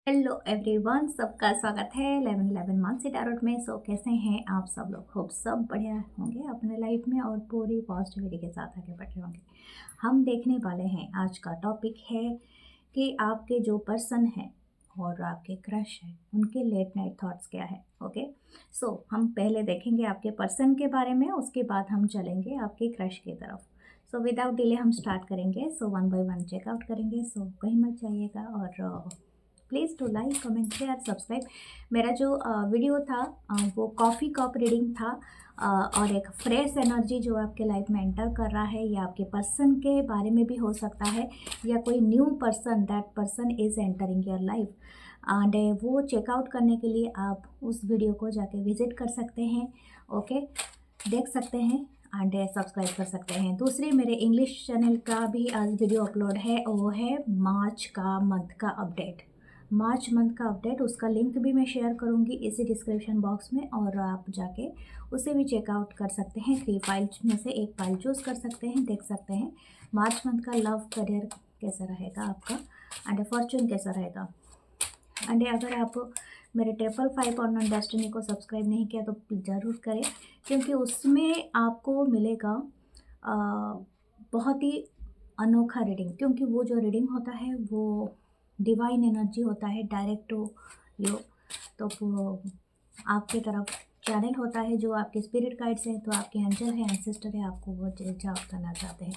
Hello everyone, सबका स्वागत है 11 मानसी टैरोट में। कैसे हैं आप सब लोग? होप सब बढ़िया होंगे अपने लाइफ में और पूरी पॉजिटिविटी के साथ आगे बढ़ रहे होंगे। हम देखने वाले हैं, आज का टॉपिक है कि आपके जो पर्सन है और आपके क्रश है उनके लेट नाइट थॉट्स क्या है। ओके, हम पहले देखेंगे आपके पर्सन के बारे में, उसके बाद हम चलेंगे आपके क्रश की तरफ। विदाउट डिले हम स्टार्ट करेंगे। वन बाय वन चेकआउट करेंगे। कहीं मत जाइएगा और please to like comment share subscribe. मेरा जो वीडियो था वो कॉफ़ी कप रीडिंग था, और एक फ्रेश एनर्जी जो आपके लाइफ में एंटर कर रहा है या आपके पर्सन के बारे में भी हो सकता है, या कोई new person, that person is entering your life. And वो चेकआउट करने के लिए आप उस वीडियो को जाके विज़िट कर सकते हैं। ओके, देख सकते हैं एंड सब्सक्राइब कर सकते हैं। दूसरी, मेरे इंग्लिश चैनल का भी आज वीडियो अपलोड है, वो है मार्च का मंथ का अपडेट। मार्च मंथ का अपडेट, उसका लिंक भी मैं शेयर करूंगी इसी डिस्क्रिप्शन बॉक्स में, और आप जाके उसे भी चेकआउट कर सकते हैं। 3 फाइल्स में से एक फाइल चूज़ कर सकते हैं, देख सकते हैं मार्च मंथ का लव करियर कैसा रहेगा आपका, एंड फॉर्चून कैसा रहेगा। एंड अगर आप मेरे 555 और नॉन डेस्टिनी को सब्सक्राइब नहीं किया तो ज़रूर करें, क्योंकि उसमें आपको मिलेगा बहुत ही अनोखा रीडिंग। क्योंकि वो जो रीडिंग होता है वो डिवाइन एनर्जी होता है, डायरेक्ट टू यू। तो वो आपके तरफ चैनल होता है, जो आपके स्पिरिट गाइड्स हैं, तो आपके एंजल है, एंसेस्टर है, आपको वो रीच आउट करना चाहते हैं।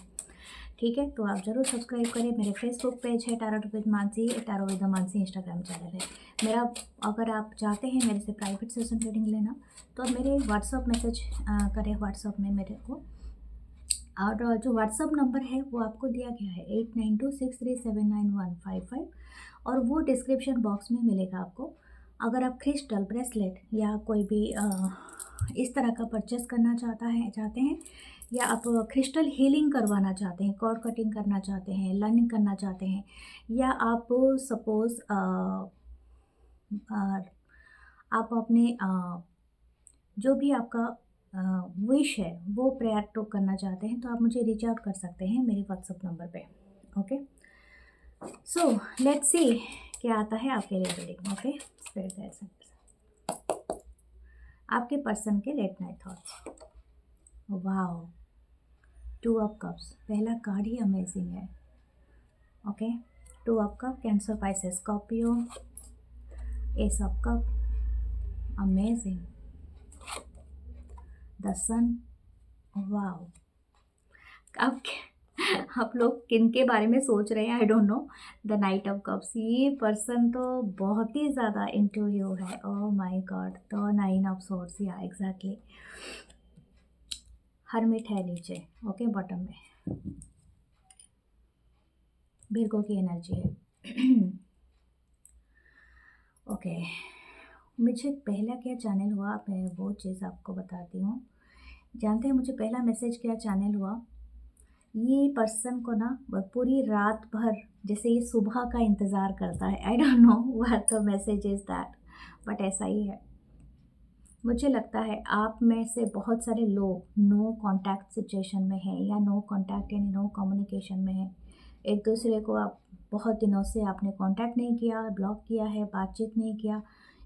ठीक है, तो आप ज़रूर सब्सक्राइब करें। मेरे फेसबुक पेज है tarot with Mansi, tarot with Mansi Instagram channel है मेरा। अगर आप चाहते हैं मेरे से प्राइवेट सेशन रीडिंग लेना तो मेरे व्हाट्सअप मैसेज करें व्हाट्सअप में मेरे को। और जो व्हाट्सअप नंबर है वो आपको दिया गया है 8926379155, और वो डिस्क्रिप्शन बॉक्स में मिलेगा आपको। अगर आप क्रिस्टल ब्रेसलेट या कोई भी इस तरह का परचेस करना चाहते हैं, या आप क्रिस्टल हीलिंग करवाना चाहते हैं, कॉर्ड कटिंग करना चाहते हैं, लर्निंग करना चाहते हैं, या आप सपोज़ आप अपने जो भी आपका विश है वो प्रेयर टू करना चाहते हैं, तो आप मुझे रीच आउट कर सकते हैं मेरे व्हाट्सअप नंबर पे। ओके, लेट्स सी क्या आता है आपके लिए रीडिंग। ओके, स्पिरिट गाइड्स, आपके पर्सन के late night thoughts. Wow, 2 of cups, पहला कार्ड ही अमेजिंग है। Okay, 2 of cup, Cancer, Pisces, Scorpio, ace of cup, amazing, the sun. Wow, अब आप लोग किन के बारे में सोच रहे हैं, I don't no. The night of cups, ये पर्सन तो बहुत ही ज़्यादा इनटू यू है। ओह my god, the 9 of swords, या एग्जैक्टली। हर्मिट है नीचे, ओके, बॉटम में virgo की एनर्जी है। ओके, मुझे पहला क्या चैनल हुआ, मैं वो चीज़ आपको बताती हूँ। जानते हैं मुझे पहला मैसेज क्या चैनल हुआ? ये पर्सन को ना पूरी रात भर, जैसे ये सुबह का इंतज़ार करता है। आई don't know what the message is that, but ऐसा ही है। मुझे लगता है आप में से बहुत सारे लोग नो कांटेक्ट सिचुएशन में हैं, या नो कांटेक्ट यानी नो कम्युनिकेशन में हैं। एक दूसरे को आप बहुत दिनों से आपने कांटेक्ट नहीं किया, ब्लॉक किया है, बातचीत नहीं किया,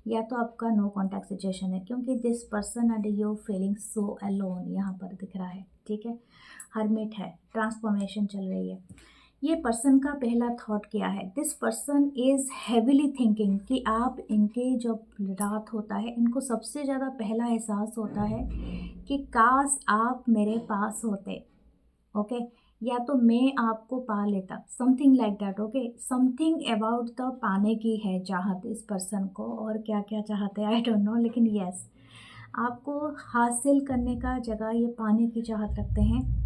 या तो आपका नो कांटेक्ट सिचुएशन है, क्योंकि this person and you feeling so alone यहाँ पर दिख रहा है। ठीक है, हर्मिट है, ट्रांसफॉर्मेशन चल रही है। ये पर्सन का पहला थॉट क्या है? This person is heavily thinking कि आप इनके जब रात होता है, इनको सबसे ज़्यादा पहला एहसास होता है कि काश आप मेरे पास होते। ओके, या तो मैं आपको पा लेता, something like that. Okay, something about the पाने की है चाहत इस पर्सन को, और क्या क्या चाहते हैं आई डोंट नो, लेकिन यस, आपको हासिल करने का जगह ये पाने की चाहत रखते हैं।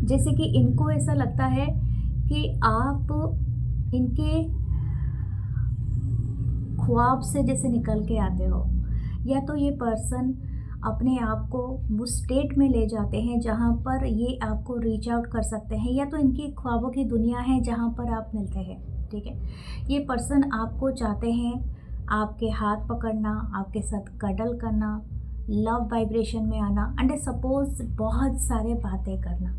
जैसे कि इनको ऐसा लगता है कि आप इनके ख्वाब से जैसे निकल के आते हो, या तो ये पर्सन अपने आप को वो स्टेट में ले जाते हैं जहाँ पर ये आपको रीच आउट कर सकते हैं, या तो इनकी ख्वाबों की दुनिया है जहाँ पर आप मिलते हैं। ठीक है, ये पर्सन आपको चाहते हैं आपके हाथ पकड़ना, आपके साथ कडल करना, लव वाइब्रेशन में आना, एंड सपोज बहुत सारे बातें करना।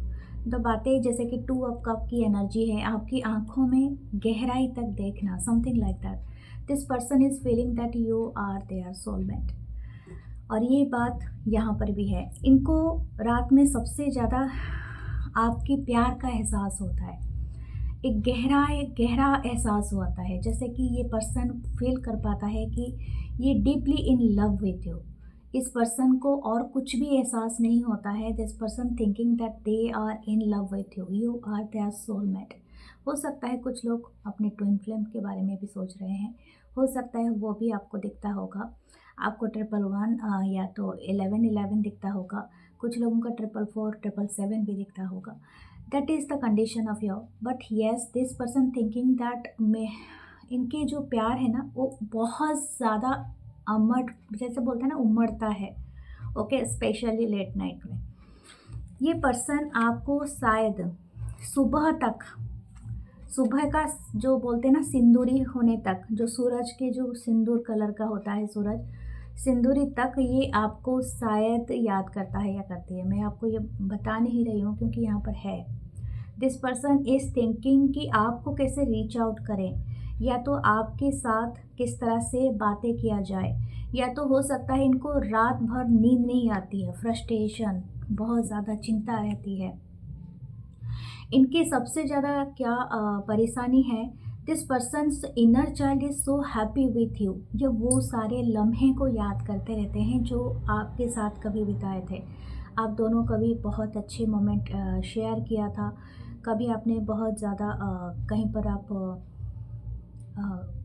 तो बातें जैसे कि 2 ऑफ कप की एनर्जी है, आपकी आँखों में गहराई तक देखना, something like that. This person is feeling that you are there soulmate. और ये बात यहाँ पर भी है, इनको रात में सबसे ज़्यादा आपकी प्यार का एहसास होता है। एक गहरा एहसास होता है, जैसे कि ये पर्सन फील कर पाता है कि ये deeply in love with you. इस पर्सन को और कुछ भी एहसास नहीं होता है। This person thinking that they are in love with you, you are there soulmate. हो सकता है कुछ लोग अपने ट्विन फ्लेम के बारे में भी सोच रहे हैं, हो सकता है वो भी आपको दिखता होगा। आपको 111 या तो 1111 दिखता होगा, कुछ लोगों का 444 777 भी दिखता होगा। That is the condition of your, but yes this person thinking that मैं इनके जो प्यार है ना वो बहुत ज़्यादा अमर, जैसे बोलते हैं ना, उमड़ता है। ओके, स्पेशली लेट नाइट में ये पर्सन आपको शायद सुबह तक, सुबह का जो बोलते हैं ना सिंदूरी होने तक, जो सूरज के जो सिंदूर कलर का होता है सूरज, सिंदूरी तक ये आपको शायद याद करता है या करती है। मैं आपको ये बता नहीं रही हूँ क्योंकि यहाँ पर है। दिस पर्सन इज़ थिंकिंग कि आपको कैसे रीच आउट करें, या तो आपके साथ किस तरह से बातें किया जाए, या तो हो सकता है इनको रात भर नींद नहीं आती है, फ्रस्ट्रेशन, बहुत ज़्यादा चिंता रहती है। इनकी सबसे ज़्यादा क्या परेशानी है, this persons inner child is so happy with you. ये वो सारे लम्हे को याद करते रहते हैं जो आपके साथ कभी बिताए थे। आप दोनों कभी बहुत अच्छे मोमेंट शेयर किया था, कभी आपने बहुत ज़्यादा कहीं पर आप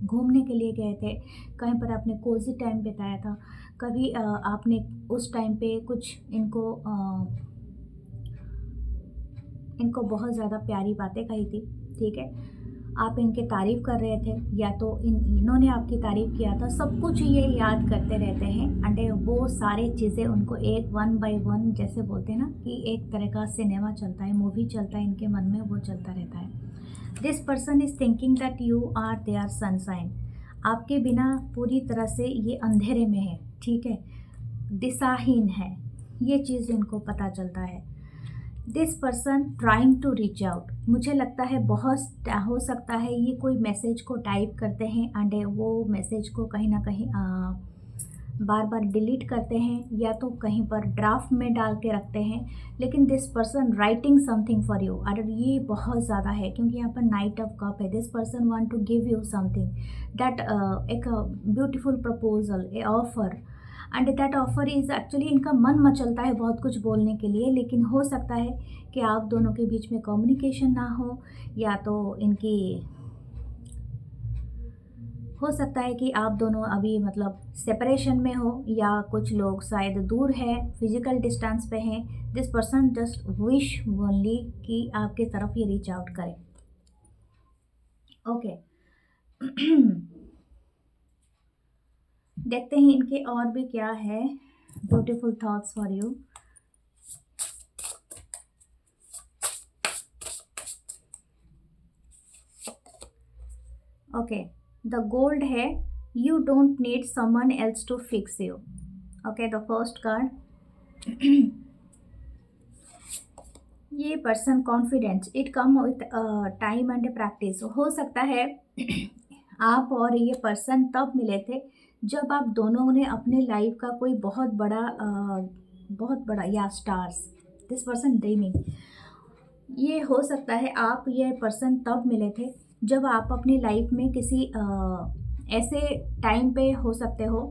घूमने के लिए गए थे, कहीं पर आपने कोज़ी टाइम बिताया था, कभी आपने उस टाइम पे कुछ इनको बहुत ज़्यादा प्यारी बातें कही थी, ठीक है। आप इनके तारीफ़ कर रहे थे या तो इन्होंने आपकी तारीफ़ किया था, सब कुछ ये याद करते रहते हैं। एंड वो सारी चीज़ें उनको एक वन बाय वन, जैसे बोलते हैं ना कि एक तरह का सिनेमा चलता है, मूवी चलता है इनके मन में, वो चलता रहता है। This person is thinking that you are there sunshine. आपके बिना पूरी तरह से ये अंधेरे में है, ठीक है, दिशाहीन है, ये चीज़ इनको पता चलता है। This person trying to reach out, मुझे लगता है बहुत हो सकता है ये कोई मैसेज को टाइप करते हैं एंड वो मैसेज को कहीं ना कहीं बार बार डिलीट करते हैं, या तो कहीं पर ड्राफ्ट में डाल के रखते हैं। लेकिन this person writing something for you, अगर ये बहुत ज़्यादा है क्योंकि यहाँ पर नाइट ऑफ कप है। This person want to give you something that एक beautiful proposal, a offer, and that offer is actually, इनका मन मचलता है बहुत कुछ बोलने के लिए, लेकिन हो सकता है कि आप दोनों के बीच में कम्युनिकेशन ना हो, या तो इनकी हो सकता है कि आप दोनों अभी मतलब सेपरेशन में हो, या कुछ लोग शायद दूर है, फिजिकल डिस्टेंस पे हैं। This person just wish only कि आपके तरफ ये रीच आउट करे। ओके देखते हैं इनके और भी क्या है beautiful thoughts for you. Okay, the gold है, you don't need someone else to fix you. Okay, the first card, ये person confidence, it come with time and practice. हो सकता है आप और ये पर्सन तब मिले थे जब आप दोनों ने अपने लाइफ का कोई बहुत बड़ा या स्टार्स, दिस पर्सन ड्रीमिंग, ये हो सकता है आप ये पर्सन तब मिले थे जब आप अपनी लाइफ में किसी ऐसे टाइम पे हो सकते हो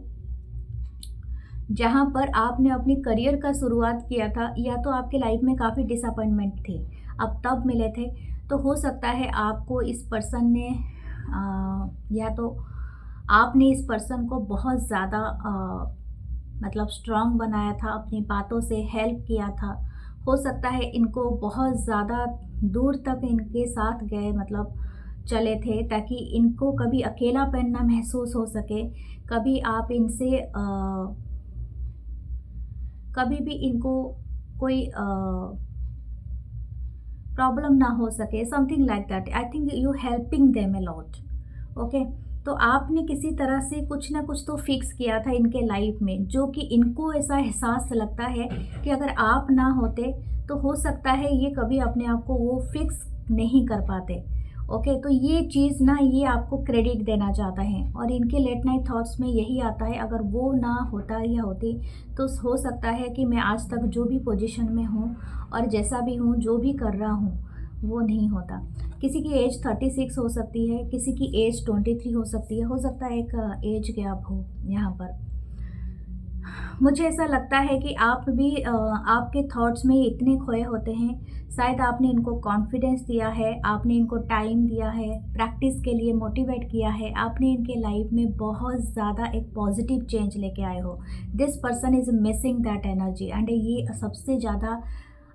जहाँ पर आपने अपनी करियर का शुरुआत किया था, या तो आपकी लाइफ में काफ़ी डिसअपॉइंटमेंट थी, अब तब मिले थे। तो हो सकता है आपको इस पर्सन ने या तो आपने इस पर्सन को बहुत ज़्यादा मतलब स्ट्रांग बनाया था, अपनी बातों से हेल्प किया था। हो सकता है इनको बहुत ज़्यादा दूर तक इनके साथ गए, मतलब चले थे, ताकि इनको कभी अकेलापन ना महसूस हो सके, कभी आप इनसे कभी भी इनको कोई प्रॉब्लम ना हो सके, something like that. I think you helping them a lot. Okay, तो आपने किसी तरह से कुछ ना कुछ तो फिक्स किया था इनके लाइफ में, जो कि इनको ऐसा एहसास लगता है कि अगर आप ना होते तो हो सकता है ये कभी अपने आप को वो फिक्स नहीं कर पाते। ओके, तो ये चीज़ ना, ये आपको क्रेडिट देना चाहता है और इनके लेट नाइट थॉट्स में यही आता है, अगर वो ना होता या होती तो हो सकता है कि मैं आज तक जो भी पोजीशन में हूँ और जैसा भी हूँ, जो भी कर रहा हूँ, वो नहीं होता। किसी की एज 36 हो सकती है, किसी की एज 23 हो सकता है एक एज गैप हो यहाँ पर। मुझे ऐसा लगता है कि आप भी आपके थॉट्स में इतने खोए होते हैं, शायद आपने इनको कॉन्फिडेंस दिया है, आपने इनको टाइम दिया है, प्रैक्टिस के लिए मोटिवेट किया है, आपने इनके लाइफ में बहुत ज़्यादा एक पॉजिटिव चेंज लेके आए हो। This person is missing that energy and ये सबसे ज़्यादा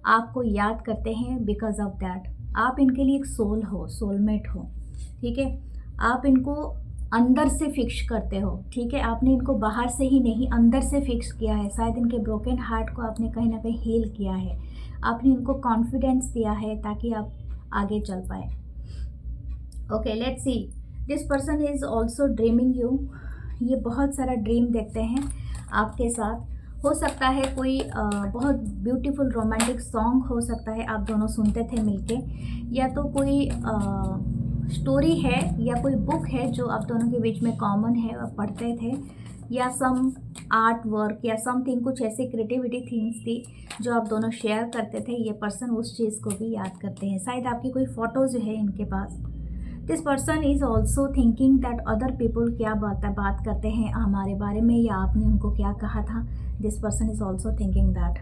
आपको याद करते हैं बिकॉज ऑफ दैट। आप इनके लिए एक सोल हो, सोलमेट हो, ठीक है। आप इनको अंदर से फिक्स करते हो, ठीक है। आपने इनको बाहर से ही नहीं, अंदर से फिक्स किया है। शायद इनके ब्रोकन हार्ट को आपने कहीं ना कहीं हील किया है। आपने इनको कॉन्फिडेंस दिया है ताकि आप आगे चल पाए। Okay, let's C. This person is also dreaming you. ये बहुत सारा ड्रीम देखते हैं आपके साथ। हो सकता है कोई बहुत ब्यूटीफुल रोमांटिक सॉन्ग हो सकता है, आप दोनों सुनते थे मिलके, या तो कोई स्टोरी है या कोई बुक है जो आप दोनों के बीच में कॉमन है, आप पढ़ते थे, या सम आर्ट वर्क या समथिंग, कुछ ऐसी क्रिएटिविटी थिंग्स थी जो आप दोनों शेयर करते थे। ये पर्सन उस चीज़ को भी याद करते हैं। शायद आपकी कोई फ़ोटोज़ है इनके पास। This person is also thinking that other people क्या बात करते हैं हमारे बारे में, या आपने उनको क्या कहा था। This person is also thinking that.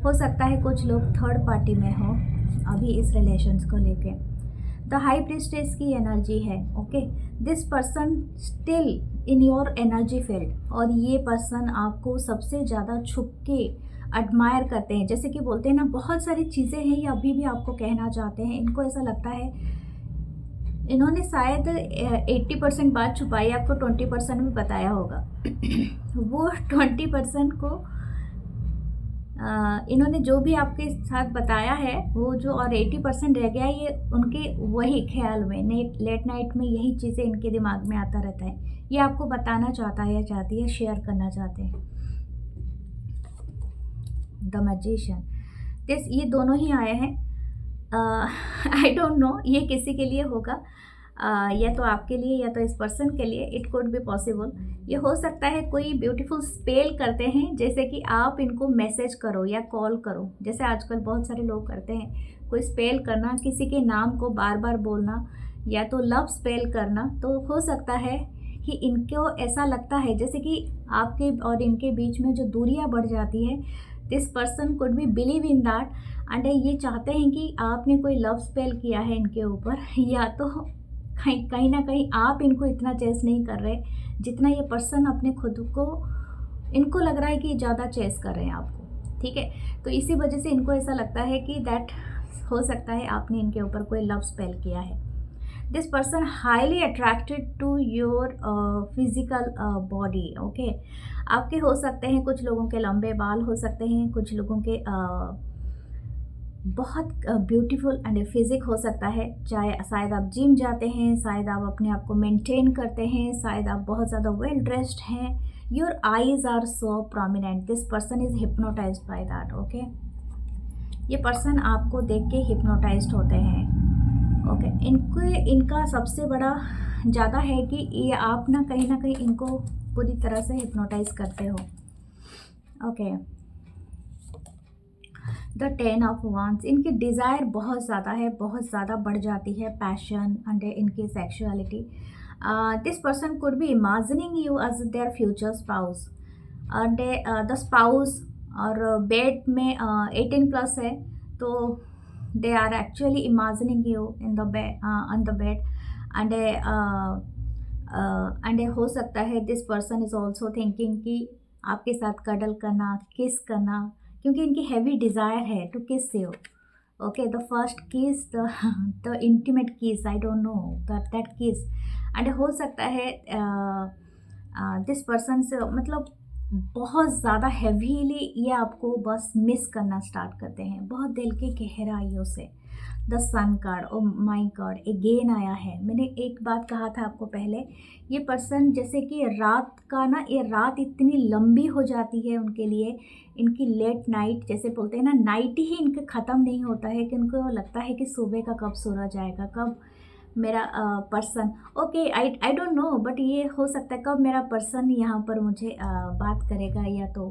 हो सकता है कुछ लोग थर्ड पार्टी में हो अभी इस रिलेशंस को लेके। द हाई प्रीस्टेस की एनर्जी है। Okay, this person still in your energy field, और ये पर्सन आपको सबसे ज़्यादा छुप के एडमायर करते हैं। जैसे कि बोलते हैं ना, बहुत सारी चीज़ें हैं ये अभी भी आपको कहना चाहते हैं। इनको ऐसा लगता है इन्होंने शायद 80% बात छुपाई, आपको 20% में बताया होगा। वो 20% को इन्होंने जो भी आपके साथ बताया है वो जो, और 80% रह गया, ये उनके वही ख्याल में लेट नाइट में यही चीज़ें इनके दिमाग में आता रहता है। ये आपको बताना चाहता है या चाहती है, शेयर करना चाहते हैं। द मैजिशियन, ये दोनों ही आए हैं। आई डोंट नो ये किसी के लिए होगा, या तो आपके लिए या तो इस पर्सन के लिए। It could be possible. ये हो सकता है कोई ब्यूटीफुल स्पेल करते हैं, जैसे कि आप इनको मैसेज करो या कॉल करो, जैसे आजकल बहुत सारे लोग करते हैं। कोई स्पेल करना, किसी के नाम को बार बार बोलना, या तो लव स्पेल करना। तो हो सकता है कि इनको ऐसा लगता है जैसे कि आपके और इनके बीच में जो दूरियां बढ़ जाती है। This person could B believe in that and ये चाहते हैं कि आपने कोई लव स्पेल किया है इनके ऊपर, या तो कहीं ना कहीं आप इनको इतना चेस नहीं कर रहे जितना ये पर्सन अपने खुद को, इनको लग रहा है कि ज़्यादा चेस कर रहे हैं आपको, ठीक है। तो इसी वजह से इनको ऐसा लगता है कि दैट हो सकता है आपने इनके ऊपर कोई लव स्पेल किया है। This person highly attracted to your physical body. Okay, आपके हो सकते हैं कुछ लोगों के लंबे बाल हो सकते हैं, कुछ लोगों के बहुत ब्यूटीफुल एंड फिजिक हो सकता है। चाहे शायद आप जिम जाते हैं, शायद आप अपने आप को मेंटेन करते हैं, शायद आप बहुत ज़्यादा वेल ड्रेस्ड हैं। Your eyes are so prominent. This person is hypnotized by that. Okay, ये पर्सन आपको देख के हिप्नोटाइज्ड होते हैं। ओके, इनका सबसे बड़ा ज़्यादा है कि ये आप ना कहीं इनको पूरी तरह से हिप्नोटाइज करते हो। ओके, द 10 ऑफ वांड्स, इनकी डिज़ायर बहुत ज़्यादा है, बहुत ज़्यादा बढ़ जाती है, पैशन एंड इनकी sexuality. This person could be imagining you as there future spouse, and the spouse और बेड में 18+ है, तो they are actually imagining you in the bed on the bed and हो सकता है this person is also thinking कि आपके साथ कडल करना, किस करना, क्योंकि इनकी हैवी डिज़ायर है to kiss you. Okay, the first किस, द इंटीमेट किस, आई डोंट नो दैट किस। एंड हो सकता है दिस पर्सन से मतलब बहुत ज़्यादा हैवीली ये आपको बस मिस करना स्टार्ट करते हैं, बहुत दिल की गहराइयों से। The sun card, oh my god again आया है। मैंने एक बात कहा था आपको पहले, ये पर्सन जैसे कि रात का ना, ये रात इतनी लंबी हो जाती है उनके लिए, इनकी लेट नाइट जैसे बोलते हैं ना, नाइट ही इनके ख़त्म नहीं होता है कि उनको लगता है कि सुबह का कब सूरज आएगा, कब मेरा person, okay I don't no, but ये हो सकता है कब मेरा पर्सन यहाँ पर मुझे बात करेगा, या तो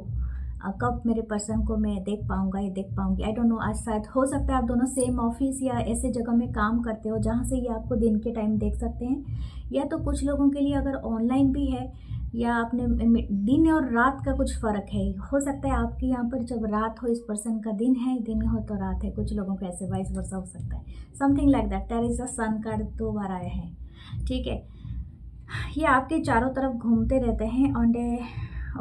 कब मेरे पर्सन को मैं देख पाऊँगा या देख पाऊँगी, आई डोंट नो। आज शायद हो सकता है आप दोनों सेम ऑफिस या ऐसे जगह में काम करते हो जहाँ से ये आपको दिन के टाइम देख सकते हैं, या तो कुछ लोगों के लिए अगर ऑनलाइन भी है, या आपने दिन और रात का कुछ फ़र्क है, हो सकता है आपके यहाँ पर जब रात हो इस पर्सन का दिन है, दिन हो तो रात है, कुछ लोगों का ऐसे वाइस वर्सा हो सकता है, something like that. There is a sun card 2 बार आए हैं, ठीक है। ये आपके चारों तरफ घूमते रहते हैं on a,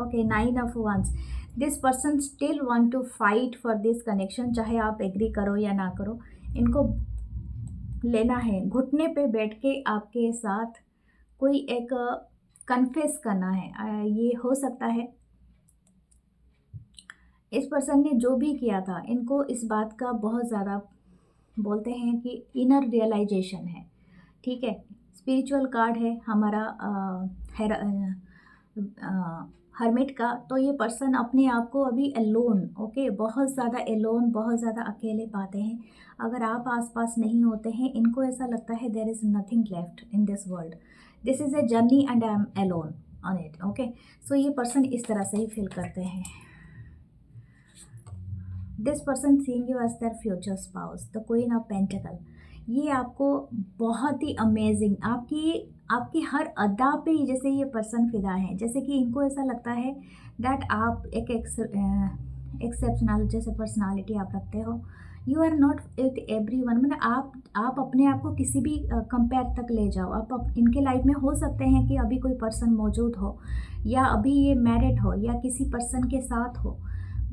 okay 9 of wands. This person still want to fight for this connection, चाहे आप एग्री करो या ना करो, इनको लेना है, घुटने पे बैठ के आपके साथ कोई एक कन्फेस करना है। ये हो सकता है इस पर्सन ने जो भी किया था, इनको इस बात का बहुत ज़्यादा बोलते हैं कि इनर रियलाइजेशन है, ठीक है। स्पिरिचुअल कार्ड है हमारा हर्मिट का, तो ये पर्सन अपने आप को अभी एलोन, ओके, बहुत ज़्यादा एलोन, बहुत ज़्यादा अकेले पाते हैं। अगर आप आसपास नहीं होते हैं, इनको ऐसा लगता है there is nothing left in this world, this is a journey and I am alone on it, okay. So ये पर्सन इस तरह से ही फील करते हैं। This person seeing you as there future spouse, the queen of pentacle, ये आपको बहुत ही अमेजिंग, आपकी आपकी हर अदा पे ही जैसे ये पर्सन फिदा है, जैसे कि इनको ऐसा लगता है दैट आप एक एक्सेप्शनल जैसे पर्सनालिटी आप रखते हो, you are not with every one, मतलब आप अपने आप को किसी भी कंपेयर तक ले जाओ, आप इनके लाइफ में हो सकते हैं कि अभी कोई पर्सन मौजूद हो, या अभी ये मैरिड हो, या किसी पर्सन के साथ हो,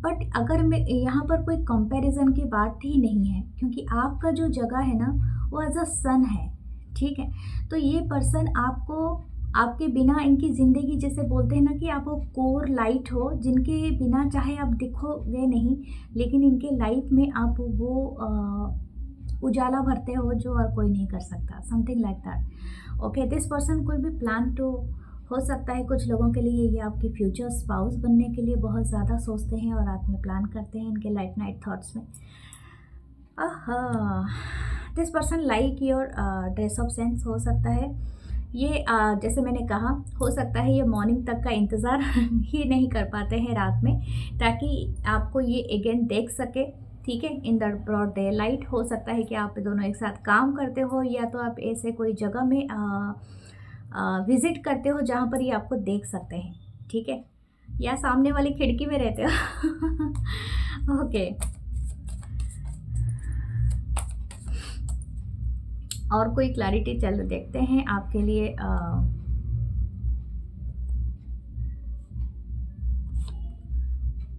बट अगर मैं यहाँ पर कोई कंपैरिजन की बात ही नहीं है, क्योंकि आपका जो जगह है ना वो एज अ सन है, ठीक है। तो ये पर्सन आपको, आपके बिना इनकी ज़िंदगी जैसे बोलते हैं ना कि आप वो कोर लाइट हो, जिनके बिना चाहे आप दिखोगे नहीं, लेकिन इनके लाइफ में आप वो उजाला भरते हो जो और कोई नहीं कर सकता, something like that, okay. This person कोई भी प्लान टू, हो सकता है कुछ लोगों के लिए ये आपकी फ्यूचर स्पाउस बनने के लिए बहुत ज़्यादा सोचते हैं और रात में प्लान करते हैं इनके लाइट नाइट थॉट्स में। This person like your dress of sense, हो सकता है ये जैसे मैंने कहा, हो सकता है ये मॉर्निंग तक का इंतज़ार ही नहीं कर पाते हैं रात में, ताकि आपको ये अगेन देख सके, ठीक है, in the broad daylight. हो सकता है कि आप दोनों एक साथ काम करते हो, या तो आप ऐसे कोई जगह में विज़िट करते हो जहाँ पर ये आपको देख सकते हैं, ठीक है, या सामने वाली खिड़की में रहते हो ओके। और कोई क्लैरिटी चल देखते हैं आपके लिए।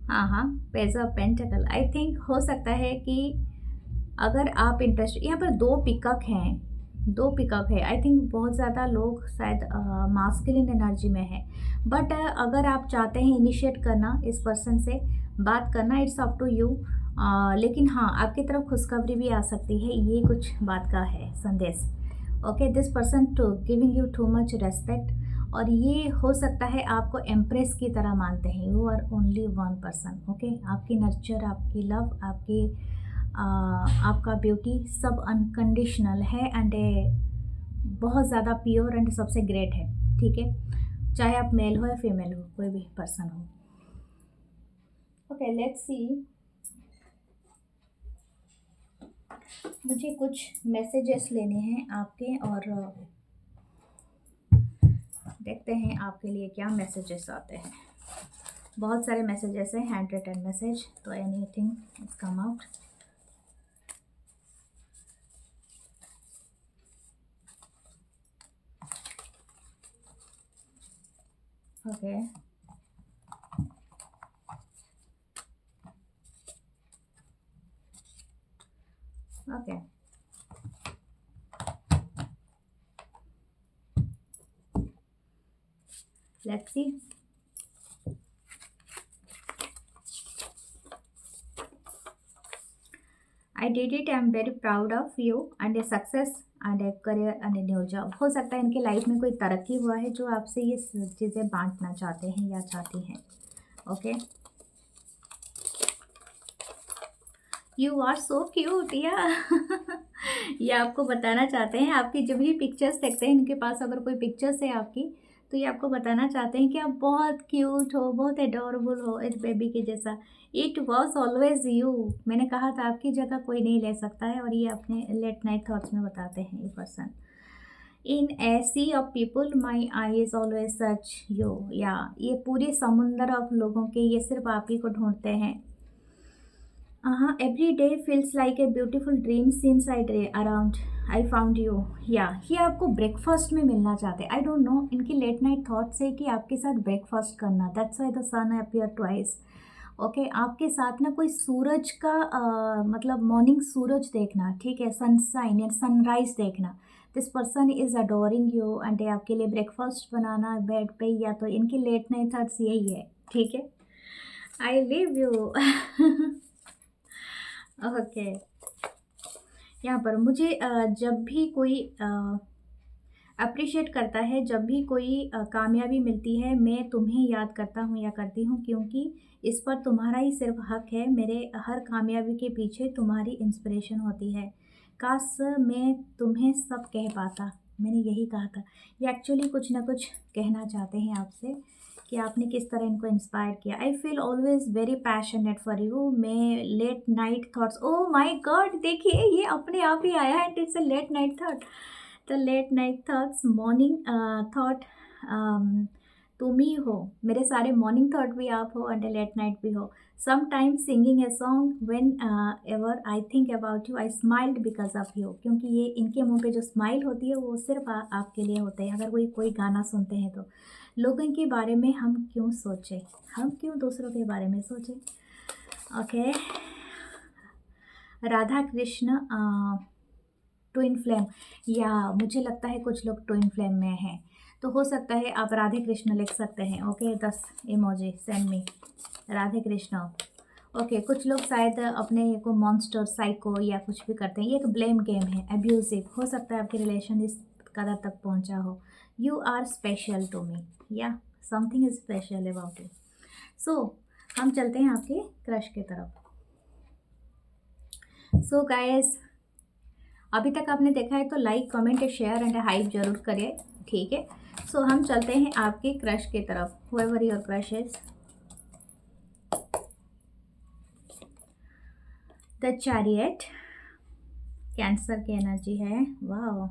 हाँ, page of pentacle, I think हो सकता है कि अगर आप इंटरेस्ट, यहाँ पर 2 पिकअप हैं, 2 पिकअप है, आई थिंक बहुत ज़्यादा लोग शायद मास्कुलिन एनर्जी में है, बट अगर आप चाहते हैं इनिशिएट करना, इस पर्सन से बात करना, इट्स अप टू यू। लेकिन हाँ, आपकी तरफ खुशखबरी भी आ सकती है, ये कुछ बात का है संदेश, okay. This person to giving you too much respect, और ये हो सकता है आपको एम्प्रेस की तरह मानते हैं, you are only one person, okay. आपकी नर्चर, आपकी लव, आपकी आपका ब्यूटी सब अनकंडीशनल है, एंड बहुत ज़्यादा प्योर एंड सबसे ग्रेट है, ठीक है, चाहे आप मेल हो या फीमेल हो, कोई भी पर्सन हो, ओके। लेट्स सी, मुझे कुछ मैसेजेस लेने हैं आपके, और देखते हैं आपके लिए क्या मैसेजेस आते हैं। बहुत सारे मैसेजेस हैं, हैंड रिटन मैसेज, तो anything is come out, okay. Okay, let's C. I did it, I am very proud of you and a success and a career and a new job. हो सकता है इनके life में कोई तरक्की हुआ है जो आपसे ये चीज़ें बांटना चाहते हैं या चाहती हैं। Okay, you are so cute या ये आपको बताना चाहते हैं, आपकी जब भी पिक्चर्स देखते हैं इनके पास अगर कोई पिक्चर्स है आपकी, तो ये आपको बताना चाहते हैं कि आप बहुत क्यूट हो, बहुत एडोरेबल हो, एक बेबी के जैसा। इट वॉज ऑलवेज यू, मैंने कहा था आपकी जगह कोई नहीं ले सकता है। और ये अपने लेट नाइट थॉट्स में बताते हैं ये person. In a sea of people my eye is always search you, या ये पूरे समुंदर ऑफ लोगों के ये सिर्फ आप ही को ढूंढते हैं। हाँ, every day feels like a beautiful dream since I around I found you, या ये आपको ब्रेकफास्ट में मिलना चाहते हैं। आई डोंट नो, इनकी लेट नाइट थॉट्स है कि आपके साथ ब्रेकफास्ट करना, that's why the sun appear twice. Okay, आपके साथ ना कोई सूरज का मतलब मॉर्निंग सूरज देखना, ठीक है, सनसाइन या सनराइज देखना। This person is adoring you and आपके लिए ब्रेकफास्ट बनाना बेड पे, या तो इनकी लेट नाइट थॉट्स यही है, ठीक है। आई लिव यू ओके, यहाँ पर मुझे जब भी कोई अप्रिशिएट करता है, जब भी कोई कामयाबी मिलती है, मैं तुम्हें याद करता हूँ या करती हूँ, क्योंकि इस पर तुम्हारा ही सिर्फ हक है। मेरे हर कामयाबी के पीछे तुम्हारी इंस्पिरेशन होती है। काश मैं तुम्हें सब कह पाता, मैंने यही कहा था। ये एक्चुअली कुछ ना कुछ कहना चाहते हैं आपसे कि आपने किस तरह इनको इंस्पायर किया। I feel always very passionate for you, मैं late night thoughts, oh my god, देखिए ये अपने आप ही आया है, it's a late night thought. तो late night thoughts, morning thought तुम ही हो, मेरे सारे मॉर्निंग थॉट भी आप हो एंड लेट नाइट भी हो। Sometimes singing a song when ever I think about you I smiled because of you, क्योंकि ये इनके मुंह पे जो स्माइल होती है वो सिर्फ आपके लिए होता है। अगर कोई गाना सुनते हैं तो लोगों के बारे में हम क्यों सोचें, हम क्यों दूसरों के बारे में सोचें। Okay, Radha Krishna twin flame, या मुझे लगता है कुछ लोग ट्विन फ्लेम में हैं, तो हो सकता है आप राधे कृष्ण लिख सकते हैं। Okay, 10 emoji send me Radhe Krishna. Okay, कुछ लोग शायद अपने को मॉन्स्टर, साइको या कुछ भी करते हैं। ये एक ब्लेम गेम है, अब्यूजिव, हो सकता है आपके रिलेशन इस कदर तक पहुंचा हो। You are special to me, या something is special about you. So हम चलते हैं आपके क्रश की तरफ। सो गाइस, अभी तक आपने देखा है तो like, comment, share and hype जरूर करिए, ठीक है। सो हम चलते हैं आपके क्रश की तरफ। Whoever your crush is, the chariot, Cancer की एनर्जी है। वाह,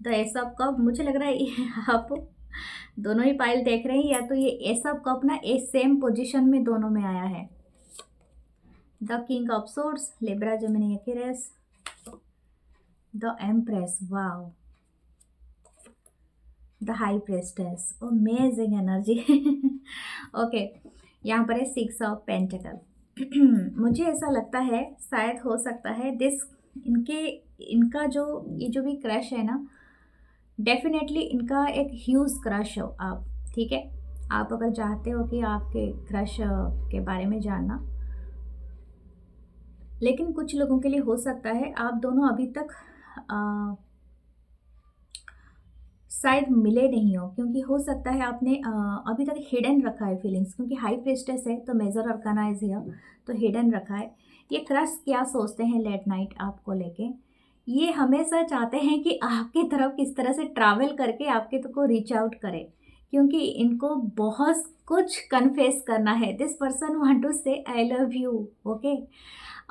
द एस ऑफ कप, मुझे लग रहा है आप दोनों ही पाइल देख रहे हैं, या तो ये एस ऑफ कप ना ए सेम पोजीशन में दोनों में आया है। The king of swords, Libra, Gemini, Aquarius, the empress, wow, the high प्रेस्टेस, amazing energy okay, यहाँ पर है 6 ऑफ पेंटिकल मुझे ऐसा लगता है, शायद हो सकता है दिस इनका जो ये जो भी क्रश है ना, डेफिनेटली इनका एक ह्यूज क्रश हो आप, ठीक है। आप अगर चाहते हो कि आपके क्रश के बारे में जानना, लेकिन कुछ लोगों के लिए हो सकता है आप दोनों अभी तक शायद मिले नहीं हो, क्योंकि हो सकता है आपने अभी तक हिडन रखा है फीलिंग्स, क्योंकि हाई प्रेस्टेस है तो मेजर अरकाना इज हियर, तो हिडन रखा है। ये क्रश क्या सोचते हैं लेट नाइट आपको लेके, ये हमेशा चाहते हैं कि आपकी तरफ किस तरह से ट्रैवल करके आपके तो को रीच आउट करे, क्योंकि इनको बहुत कुछ कन्फेस करना है। दिस पर्सन वांट टू से आई लव यू, ओके।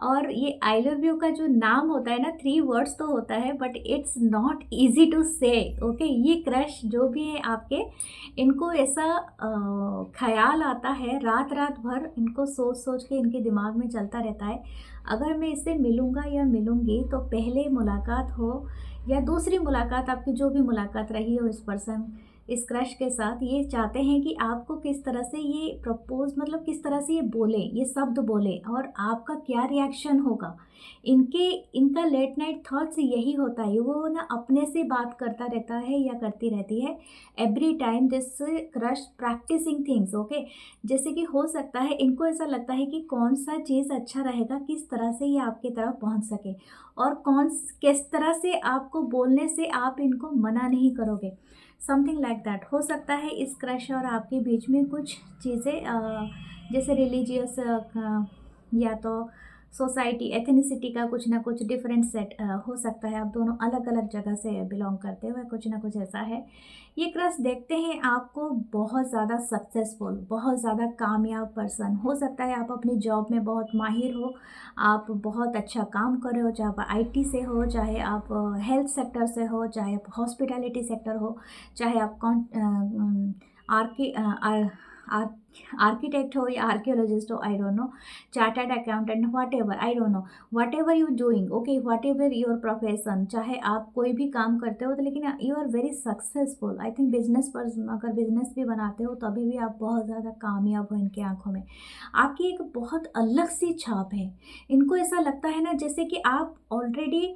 और ये आई लव यू का जो नाम होता है ना, 3 वर्ड्स तो होता है, but it's not easy to say, okay. ये क्रश जो भी है आपके, इनको ऐसा ख्याल आता है रात रात भर, इनको सोच सोच के इनके दिमाग में चलता रहता है, अगर मैं इससे मिलूँगा या मिलूँगी तो पहले मुलाकात हो या दूसरी मुलाकात, आपकी जो भी मुलाकात रही हो इस पर्सन इस क्रश के साथ ये चाहते हैं कि आपको किस तरह से ये प्रपोज, मतलब किस तरह से ये बोले, ये शब्द बोले और आपका क्या रिएक्शन होगा। इनका लेट नाइट थॉट्स यही होता है, वो ना अपने से बात करता रहता है या करती रहती है every time this crush practicing things. Okay, जैसे कि हो सकता है इनको ऐसा लगता है कि कौन सा चीज़ अच्छा रहेगा, किस तरह से ये आपकी तरफ पहुंच सके और किस तरह से आपको बोलने से आप इनको मना नहीं करोगे, समथिंग लाइक दैट। हो सकता है इस क्रश और आपके बीच में कुछ चीज़ें जैसे रिलीजियस या तो सोसाइटी एथनिसिटी का कुछ ना कुछ डिफरेंट सेट हो सकता है। आप दोनों अलग अलग जगह से बिलोंग करते हो, कुछ ना कुछ ऐसा है। ये क्रश देखते हैं आपको बहुत ज़्यादा सक्सेसफुल, बहुत ज़्यादा कामयाब पर्सन। हो सकता है आप अपनी जॉब में बहुत माहिर हो, आप बहुत अच्छा काम कर रहे हो, चाहे आप आईटी से हो, चाहे आप हेल्थ सेक्टर से हो, चाहे आप हॉस्पिटैलिटी सेक्टर हो, चाहे आप आर्की आर्किटेक्ट हो या आर्कियोलॉजिस्ट हो, I don't know, chartered accountant, whatever, I don't know, whatever you doing, okay, whatever your profession, चाहे आप कोई भी काम करते हो तो लेकिन you are very successful. I think business person, अगर बिजनेस भी बनाते हो तो अभी भी आप बहुत ज़्यादा कामयाब हो इनकी आंखों में। आपकी एक बहुत अलग सी छाप है। इनको ऐसा लगता है ना जैसे कि आप ऑलरेडी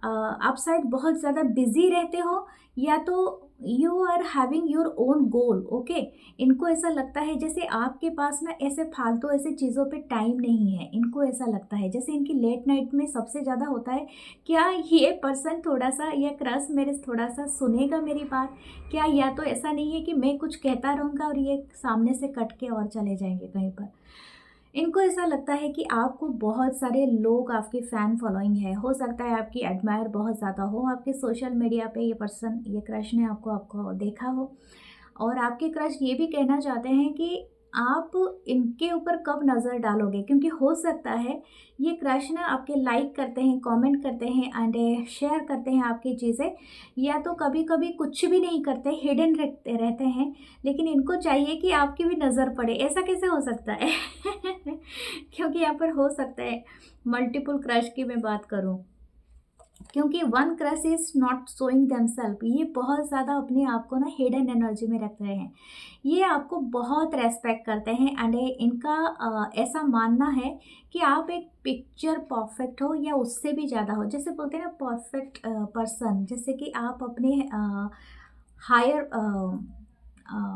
आप शायद बहुत ज़्यादा बिजी रहते हो या तो you are having your own goal. Okay, इनको ऐसा लगता है जैसे आपके पास ना ऐसे फालतू ऐसे चीज़ों पे टाइम नहीं है। इनको ऐसा लगता है जैसे इनकी लेट नाइट में सबसे ज़्यादा होता है, क्या ये पर्सन थोड़ा सा, या क्रश मेरे थोड़ा सा सुनेगा मेरी बात, क्या या तो ऐसा नहीं है कि मैं कुछ कहता रहूँगा और ये सामने से कट के और चले जाएंगे कहीं पर। इनको ऐसा लगता है कि आपको बहुत सारे लोग, आपकी फ़ैन फॉलोइंग है, हो सकता है आपकी एडमायर बहुत ज़्यादा हो, आपके सोशल मीडिया पे ये पर्सन, ये क्रश ने आपको देखा हो और आपके क्रश ये भी कहना चाहते हैं कि आप इनके ऊपर कब नज़र डालोगे, क्योंकि हो सकता है ये क्रश ना आपके लाइक करते हैं, कमेंट करते हैं एंड शेयर करते हैं आपकी चीज़ें, या तो कभी कभी कुछ भी नहीं करते, हिडन रखते रहते हैं, लेकिन इनको चाहिए कि आपकी भी नज़र पड़े। ऐसा कैसे हो सकता है क्योंकि यहाँ पर हो सकता है मल्टीपल क्रश की मैं बात करूँ, क्योंकि one crush is not showing themselves, ये बहुत ज़्यादा अपने आप को ना हिडन एनर्जी में रख रहे हैं। ये आपको बहुत रेस्पेक्ट करते हैं एंड इनका ऐसा मानना है कि आप एक पिक्चर परफेक्ट हो या उससे भी ज़्यादा हो। जैसे बोलते हैं ना परफेक्ट पर्सन, जैसे कि आप अपने हायर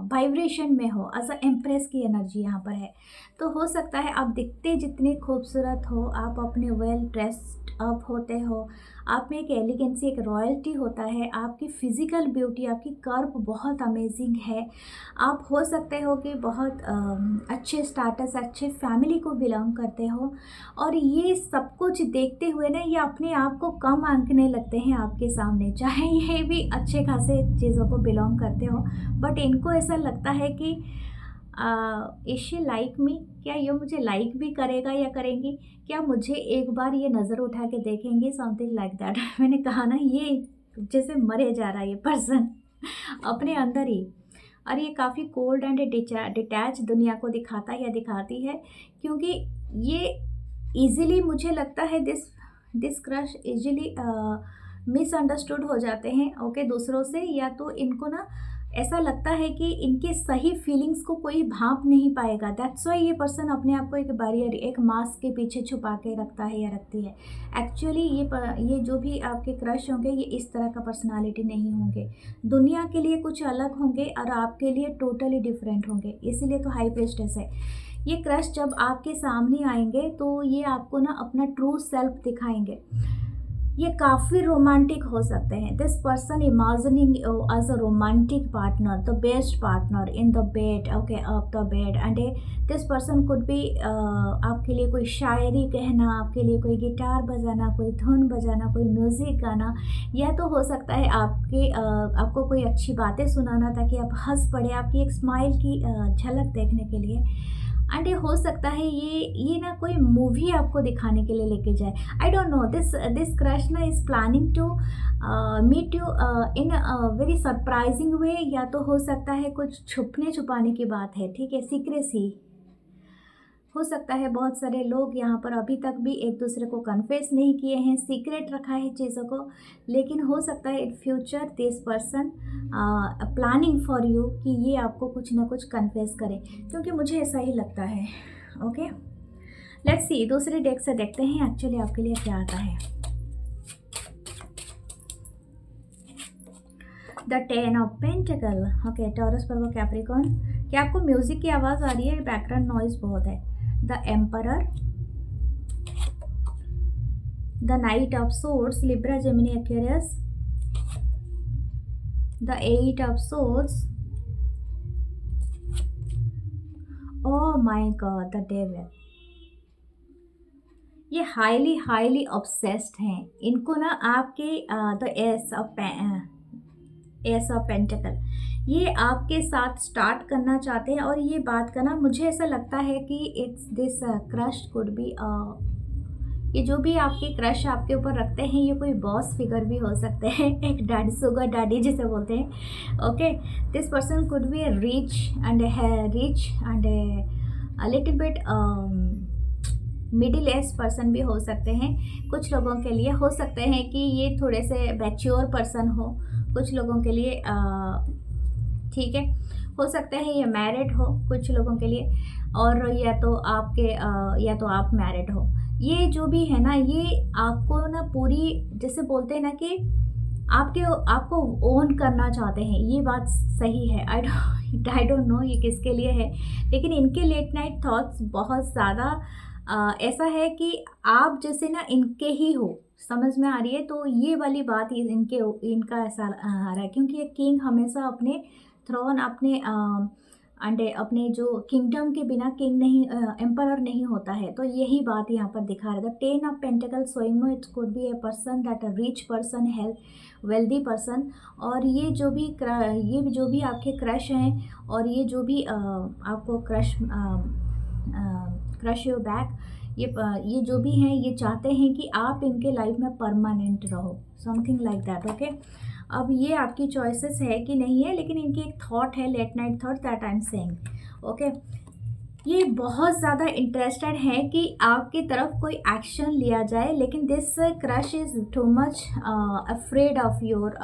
वाइब्रेशन में हो, एज अ एम्प्रेस की एनर्जी यहाँ पर है। तो हो सकता है आप दिखते जितने खूबसूरत हो, आप अपने वेल ड्रेस्ड अप होते हो, आप में एक एलिगेंसी, एक रॉयल्टी होता है, आपकी फ़िज़िकल ब्यूटी, आपकी कर्व बहुत अमेजिंग है, आप हो सकते हो कि बहुत अच्छे स्टाटस, अच्छे फैमिली को बिलोंग करते हो, और ये सब कुछ देखते हुए ना ये अपने आप को कम आंकने लगते हैं आपके सामने, चाहे ये भी अच्छे खासे चीज़ों को बिलोंग करते हो, बट इनको ऐसा लगता है कि इश लाइक मी, क्या ये मुझे लाइक भी करेगा या करेंगी, क्या मुझे एक बार ये नज़र उठा के देखेंगे, समथिंग लाइक दैट। मैंने कहा ना ये जैसे मरे जा रहा है ये पर्सन अपने अंदर ही, और ये काफ़ी कोल्ड एंड डिटैच दुनिया को दिखाता है या दिखाती है, क्योंकि ये इजीली, मुझे लगता है दिस क्रश इजीली मिसअंडरस्टूड हो जाते हैं, ओके, दूसरों से, या तो इनको ना ऐसा लगता है कि इनके सही फीलिंग्स को कोई भांप नहीं पाएगा। दैट्स वाई ये पर्सन अपने आप को एक बैरियर, एक मास्क के पीछे छुपा के रखता है या रखती है। एक्चुअली ये जो भी आपके क्रश होंगे ये इस तरह का पर्सनालिटी नहीं होंगे, दुनिया के लिए कुछ अलग होंगे और आपके लिए टोटली डिफरेंट होंगे, इसीलिए तो हाई प्रीस्टेस है। ये क्रश जब आपके सामने आएंगे तो ये आपको ना अपना ट्रू सेल्फ दिखाएंगे। ये काफ़ी रोमांटिक हो सकते हैं। This person imagining as a romantic partner, the best partner in the bed, okay, of the bed, and this person could be आपके लिए कोई शायरी कहना, आपके लिए कोई गिटार बजाना, कोई धुन बजाना, कोई म्यूज़िक गाना, या तो हो सकता है आपको कोई अच्छी बातें सुनाना ताकि आप हंस पड़े, आपकी एक स्माइल की झलक देखने के लिए। एंड ये हो सकता है ये ना कोई मूवी आपको दिखाने के लिए लेके जाए। I don't know, this crush ना is planning to meet you in very surprising way, या तो हो सकता है कुछ छुपने छुपाने की बात है, ठीक है, सीक्रेसी। हो सकता है बहुत सारे लोग यहाँ पर अभी तक भी एक दूसरे को कन्फेस नहीं किए हैं, सीक्रेट रखा है चीज़ों को, लेकिन हो सकता है in future this person planning for you कि ये आपको कुछ ना कुछ कन्फेस करे, क्योंकि मुझे ऐसा ही लगता है। ओके, लेट्स सी, दूसरे डेक से देखते हैं एक्चुअली आपके लिए क्या आता है। The 10 of pentacle. Okay, Taurus Virgo Capricorn, क्या आपको म्यूजिक की आवाज़ आ रही है? बैकग्राउंड नॉइज बहुत है। The emperor, the night of swords, Libra Gemini Aquarius, the 8 of swords, oh my god, the devil. ये हाईली हाईली ऑब्सेस्ड हैं, इनको ना आपके द एस ऑफ पेंटिकल, ये आपके साथ स्टार्ट करना चाहते हैं। और ये बात करना, मुझे ऐसा लगता है कि it's this crush could be, ये जो भी आपके क्रश आपके ऊपर रखते हैं, ये कोई बॉस फिगर भी हो सकते हैं, एक डैडी, सुगर डैडी जिसे बोलते हैं। Okay, this person could be rich and little bit middle age person भी हो सकते हैं। कुछ लोगों के लिए हो सकते हैं कि ये थोड़े से मैच्योर पर्सन हो, कुछ लोगों के लिए ठीक है, हो सकता है ये मैरिड हो कुछ लोगों के लिए, और या तो आप मैरिड हो। ये जो भी है ना, ये आपको ना पूरी, जैसे बोलते हैं ना कि आपको ओन करना चाहते हैं, ये बात सही है। आई डोंट नो ये किसके लिए है, लेकिन इनके लेट नाइट थॉट्स बहुत ज़्यादा ऐसा है कि आप जैसे ना इनके ही हो, समझ में आ रही है? तो ये वाली बात इनका ऐसा आ रहा है, क्योंकि ये किंग हमेशा अपने थ्रोन, अपने जो किंगडम के बिना किंग नहीं, एम्परर नहीं होता है। तो यही बात यहाँ पर दिखा रहा था। 10 ऑफ पेंटिकल शोइंग में it could be a person that a rich person, health wealthy person. और ये जो भी आपके क्रश हैं, और ये जो भी आपको क्रश योर बैक, ये जो भी हैं, ये चाहते हैं कि आप इनके लाइफ में परमानेंट रहो, समथिंग लाइक दैट। ओके, अब ये आपकी चॉइसेस है कि नहीं है, लेकिन इनकी एक थॉट है, late night thought that I am saying. Okay, ये बहुत ज़्यादा इंटरेस्टेड है कि आपकी तरफ कोई एक्शन लिया जाए, लेकिन this crush is too much afraid of your,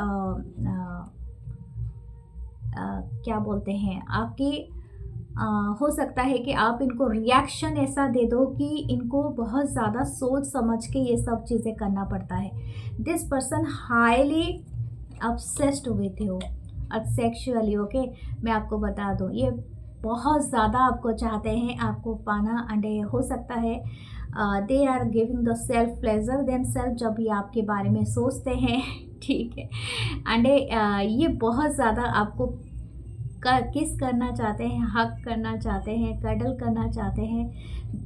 क्या बोलते हैं, आपकी हो सकता है कि आप इनको रिएक्शन ऐसा दे दो कि इनको बहुत ज़्यादा सोच समझ के ये सब चीज़ें करना पड़ता है। This person highly obsessed with you sexually. Okay, मैं आपको बता दूं, ये बहुत ज़्यादा आपको चाहते हैं, आपको पाना, एंड हो सकता है they are giving the self pleasure them self, जब ये आपके बारे में सोचते हैं। ठीक है, एंड ये बहुत ज़्यादा आपको किस करना चाहते हैं, हक करना चाहते हैं, कडल करना चाहते हैं।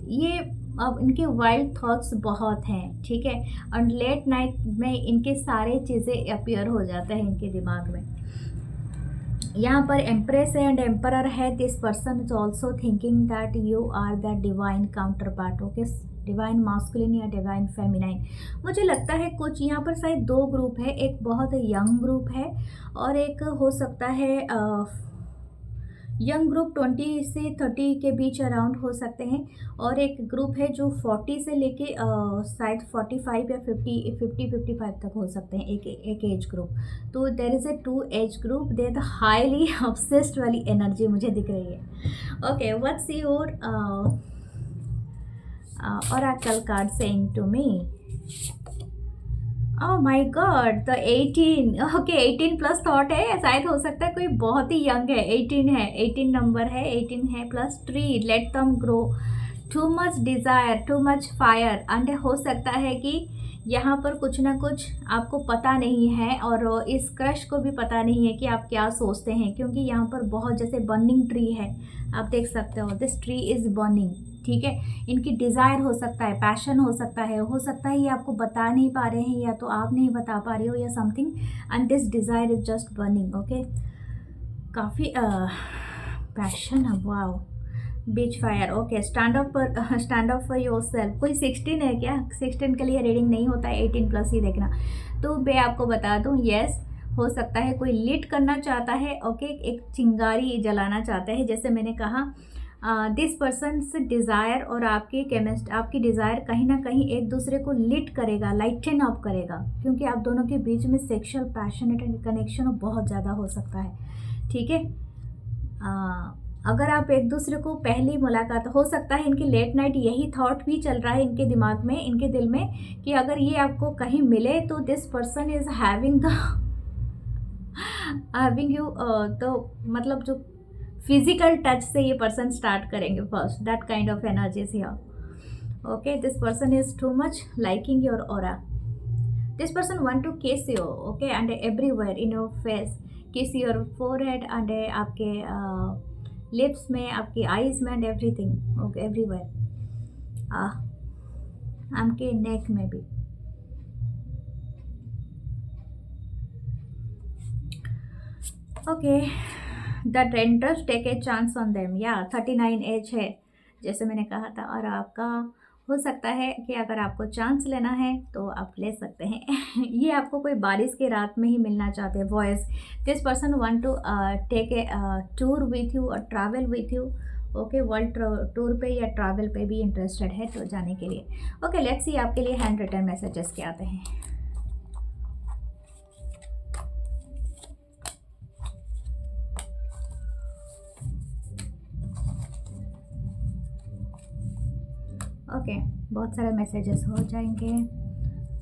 ये अब इनके वाइल्ड थॉट्स बहुत हैं, ठीक है, और लेट नाइट में इनके सारे चीज़ें अपीयर हो जाते हैं इनके दिमाग में। यहाँ पर एम्प्रेस है एंड एम्परर है। This person is also thinking that you are the divine counterpart. Okay, divine masculine या डिवाइन फेमिनाइन। मुझे लगता है कुछ यहाँ पर शायद दो ग्रुप है, एक बहुत यंग ग्रुप है और एक हो सकता है यंग ग्रुप 20 से 30 के बीच अराउंड हो सकते हैं, और एक ग्रुप है जो 40 से लेके शायद 45 या 55 तक हो सकते हैं, एक एज ग्रुप। तो there is a 2 age group, they the highly obsessed वाली एनर्जी मुझे दिख रही है। Okay, what's your oracle card saying to me? Oh my god, the 18। Okay, 18 plus thought है, शायद हो सकता है कोई बहुत ही यंग है। 18 है, 18 नंबर है, 18 है plus tree, let them grow, too much desire, too much fire. And हो सकता है कि यहाँ पर कुछ ना कुछ आपको पता नहीं है, और इस क्रश को भी पता नहीं है कि आप क्या सोचते हैं, क्योंकि यहाँ पर बहुत जैसे बर्निंग ट्री है, आप देख सकते हो, दिस ट्री इज़ बर्निंग। ठीक है, इनकी डिज़ायर हो सकता है, पैशन हो सकता है ये आपको बता नहीं पा रहे हैं, या तो आप नहीं बता पा रहे हो या something, and this desire is just burning. Okay, काफ़ी पैशन है, wow, beach fire. Okay, stand up for your self. कोई 16 है क्या? 16 के लिए रीडिंग नहीं होता है, 18 प्लस ही देखना। तो मैं आपको बता दूँ, येस, हो सकता है कोई लिट करना चाहता है। ओके, एक चिंगारी जलाना चाहता है, जैसे मैंने कहा दिस पर्सनस डिज़ायर और आपकी डिज़ायर कहीं ना कहीं एक दूसरे को लिट करेगा, लाइटन अप करेगा, क्योंकि आप दोनों के बीच में सेक्सुअल पैशनेट कनेक्शन बहुत ज़्यादा हो सकता है, ठीक है। अगर आप एक दूसरे को पहली मुलाकात, हो सकता है इनकी लेट नाइट यही थॉट भी चल रहा है इनके दिमाग में, इनके दिल में, कि अगर ये आपको कहीं मिले तो this person is having the having you, तो मतलब जो फिजिकल टच से ये पर्सन स्टार्ट करेंगे first, that kind of energies here. Okay, this person is too much liking your aura. This person want to kiss you, okay, and everywhere in your face, kiss your forehead and आपके lips में, आपकी eyes में, and everything, okay, everywhere, आपके neck में भी। Okay, the tenders take a chance on them, या 39 as है जैसे मैंने कहा था, और आपका हो सकता है कि अगर आपको चांस लेना है तो आप ले सकते हैं। ये आपको कोई बारिश की रात में ही मिलना चाहते हैं voice. This person want to take a tour with you और travel with you, okay, world tour पे या ट्रैवल पे भी इंटरेस्टेड है तो जाने के लिए। ओके, लेट्स सी आपके लिए हैंड रिटन मैसेजेस क्या आते हैं। ओके, बहुत सारे मैसेजेस हो जाएंगे।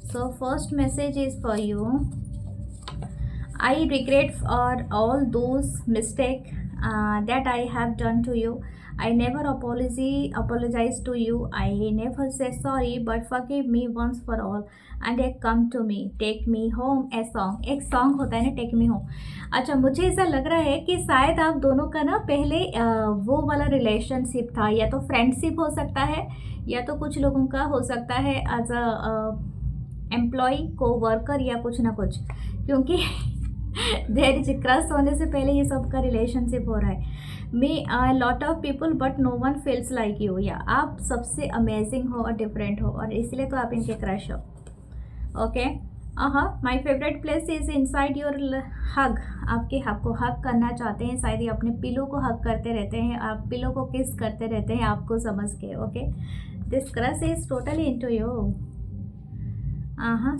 So first message is for you. I regret for all those mistake that I have done to you. I never apologize to you. I never say sorry, but forgive me once for all. And come to me, take me home, a song. एक song होता है ना, take me home। अच्छा, मुझे ऐसा लग रहा है कि शायद आप दोनों का ना पहले वो वाला रिलेशनशिप था, या तो फ्रेंडशिप हो सकता है, या तो कुछ लोगों का हो सकता है एज अ एम्प्लॉय, को वर्कर, या कुछ ना कुछ, क्योंकि देयर इज क्रश होने से पहले ये सब का रिलेशनशिप हो रहा है। Met lot of people but no one feels like you, या आप सबसे अमेजिंग हो और डिफरेंट हो, और इसलिए तो आप इनके क्रश हो। Okay, my favourite place is inside your hug. आपके हक को हक करना चाहते हैं, शायद ये अपने पिलो को हक करते रहते हैं, आप पिलो को किस करते रहते हैं आपको समझ के। Okay, this crush is totally into you.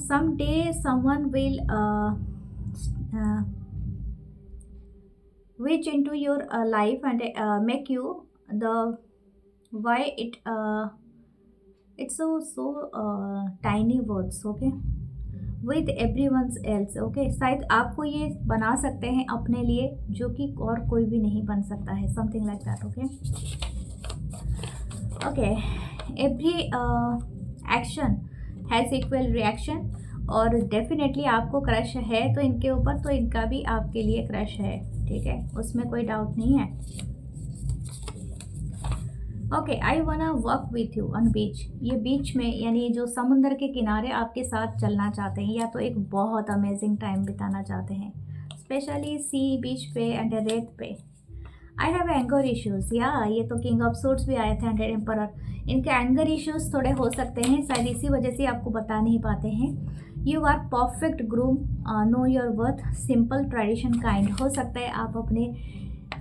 Someday someone will reach into your life and make you the why it's so tiny words, okay, with everyone else, okay, शायद आपको ये बना सकते हैं अपने लिए जो कि और कोई भी नहीं बन सकता है, something like that, okay। Okay, every action has equal reaction, और डेफिनेटली आपको क्रश है तो इनके ऊपर, तो इनका भी आपके लिए क्रश है, ठीक है, उसमें कोई डाउट नहीं है। ओके, आई वाना वर्क विथ यू ऑन बीच। ये बीच में यानी जो समुंदर के किनारे आपके साथ चलना चाहते हैं, या तो एक बहुत अमेजिंग टाइम बिताना चाहते हैं, स्पेशली सी बीच पे एंड रेत पे। आई हैव एंगर इश्यूज़, या ये तो किंग ऑफ सूट्स भी आए थे एंड एम्परर। इनके एंगर इश्यूज़ थोड़े हो सकते हैं, शायद इसी वजह से आपको बता नहीं पाते हैं। You are perfect groom, know your worth, simple tradition kind. हो सकता है आप अपने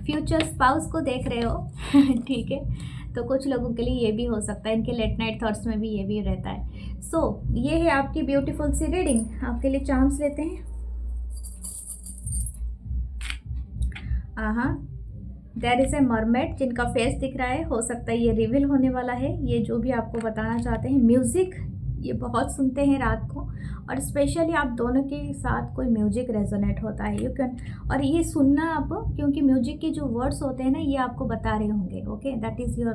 फ्यूचर स्पाउस को देख रहे हो ठीक है, तो कुछ लोगों के लिए ये भी हो सकता है, इनके लेट नाइट थॉट्स में भी ये भी रहता है। सो ये है आपकी ब्यूटीफुल सी रीडिंग। आपके लिए चांस लेते हैं। देयर इज़ ए मरमेड जिनका फेस दिख रहा है, हो सकता है ये रिवील होने वाला है, ये जो भी आपको बताना चाहते हैं। म्यूज़िक ये बहुत सुनते हैं रात को, और स्पेशली आप दोनों के साथ कोई म्यूजिक रेजोनेट होता है, यू कैन, और ये सुनना आप, क्योंकि म्यूजिक के जो वर्ड्स होते हैं ना, ये आपको बता रहे होंगे, okay, that is your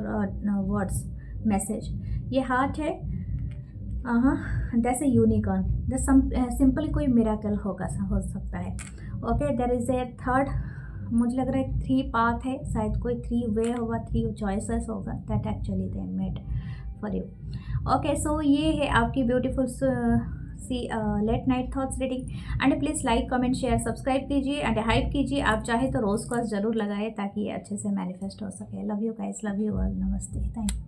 words message. ये हार्ट है, that's a unicorn, the simple कोई मिराकल होगा, हो सकता है। Okay, there is a third, मुझे लग रहा है 3 पाथ है, शायद कोई 3 वे होगा, 3 चॉइसेस होगा, that actually they made for you. Okay, so ये है आपकी ब्यूटीफुल सी late night thoughts reading. And please like comment share subscribe कीजिए एंड हाइप कीजिए। आप चाहे तो रोज़ कॉस ज़रूर लगाए ताकि ये अच्छे से मैनिफेस्ट हो सके। Love you guys, love you all, नमस्ते, थैंक यू।